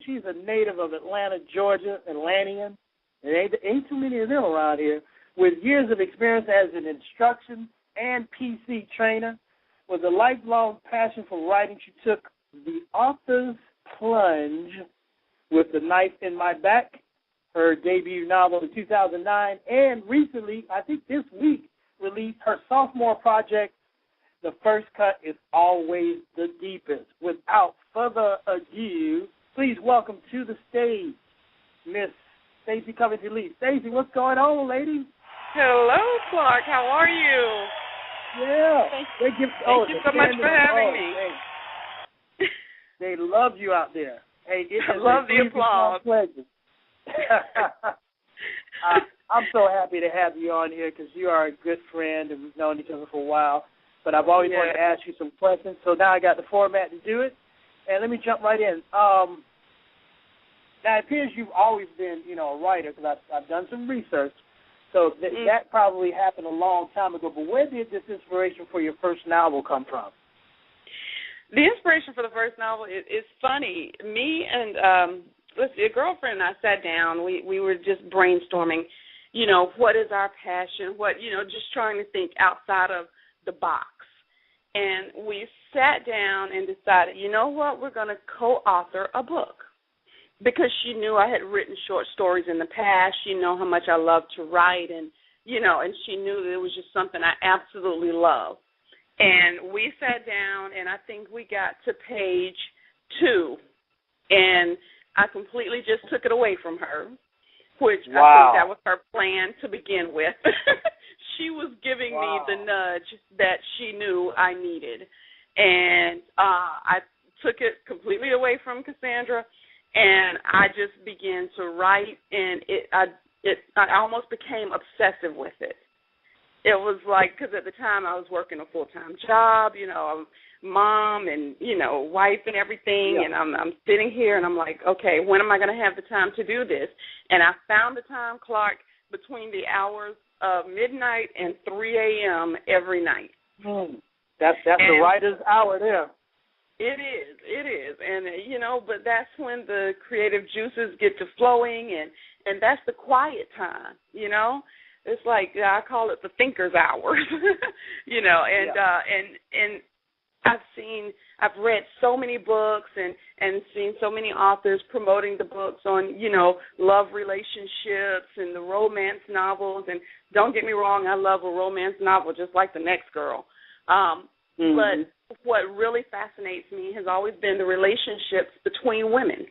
She's a native of Atlanta, Georgia, Atlantean. There ain't too many of them around here. With years of experience as an instruction and PC trainer, with a lifelong passion for writing, she took the author's plunge with The Knife in My Back, her debut novel in 2009, and recently, I think this week, released her sophomore project, The First Cut is Always the Deepest. Without further ado, please welcome to the stage Miss Stacey Covington-Lee. Stacey, what's going on, lady? Hello, Clark. How are you? Yeah. Thank you so much for having me. They love you out there. Hey, I love the applause. Pleasure. I'm so happy to have you on here because you are a good friend and we've known each other for a while. But I've always wanted to ask you some questions, so now I got the format to do it. And let me jump right in. Now, it appears you've always been, a writer because I've done some research. So that probably happened a long time ago. But where did this inspiration for your first novel come from? The inspiration for the first novel is funny. Me and, a girlfriend and I sat down. We were just brainstorming, what is our passion, just trying to think outside of the box. And we sat down and decided, you know what, we're going to co-author a book. Because she knew I had written short stories in the past. She knew how much I loved to write. And, and she knew that it was just something I absolutely love. And we sat down, and I think we got to page 2. And I completely just took it away from her, which I think that was her plan to begin with. She was giving me the nudge that she knew I needed. And I took it completely away from Cassandra, and I just began to write, and I almost became obsessive with it. It was like, because at the time I was working a full-time job, mom and, wife and everything, and I'm sitting here and I'm like, okay, when am I going to have the time to do this? And I found the time, Clark, between the hours of midnight and 3 a.m. every night. That's the writer's hour there. It is. And, but that's when the creative juices get to flowing, and that's the quiet time, It's like, I call it the thinker's hours, and I've read so many books and seen so many authors promoting the books on, love relationships and the romance novels. And don't get me wrong, I love a romance novel just like the next girl. But what really fascinates me has always been the relationships between women.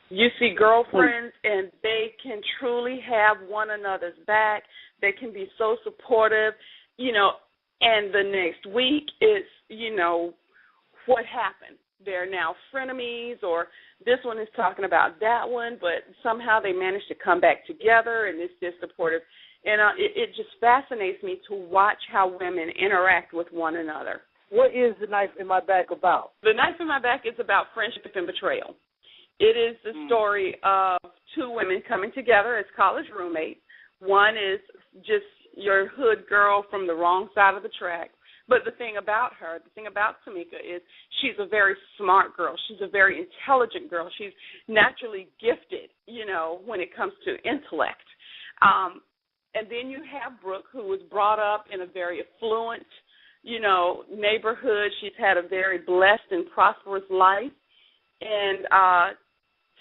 You see girlfriends, and they can truly have one another's back. They can be so supportive, and the next week it's, what happened? They're now frenemies, or this one is talking about that one, but somehow they managed to come back together, and it's just supportive. And it just fascinates me to watch how women interact with one another. What is The Knife in My Back about? The Knife in My Back is about friendship and betrayal. It is the story of 2 women coming together as college roommates. One is just your hood girl from the wrong side of the track. But the thing about Tamika, is she's a very smart girl. She's a very intelligent girl. She's naturally gifted, when it comes to intellect. And then you have Brooke, who was brought up in a very affluent, neighborhood. She's had a very blessed and prosperous life. And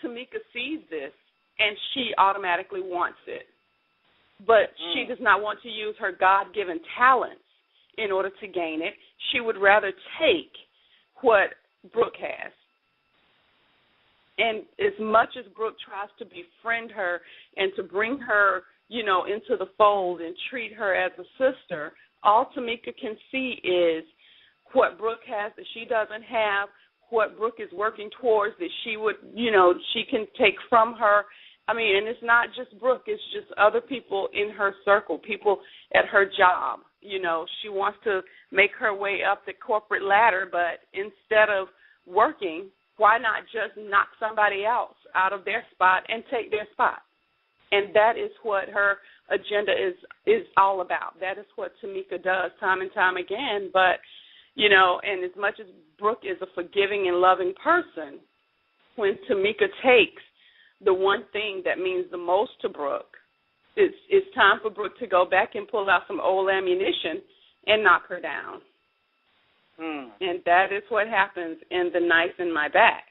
Tamika sees this, and she automatically wants it. But she does not want to use her God-given talents in order to gain it. She would rather take what Brooke has. And as much as Brooke tries to befriend her and to bring her, into the fold and treat her as a sister, all Tamika can see is what Brooke has that she doesn't have, what Brooke is working towards that she would, she can take from her. I mean, and it's not just Brooke, it's just other people in her circle, people at her job. She wants to make her way up the corporate ladder, but instead of working, why not just knock somebody else out of their spot and take their spot? And that is what her agenda is all about. That is what Tamika does time and time again. But, and as much as Brooke is a forgiving and loving person, when Tamika takes the one thing that means the most to Brooke, it's time for Brooke to go back and pull out some old ammunition and knock her down. And that is what happens in The Knife in My Back.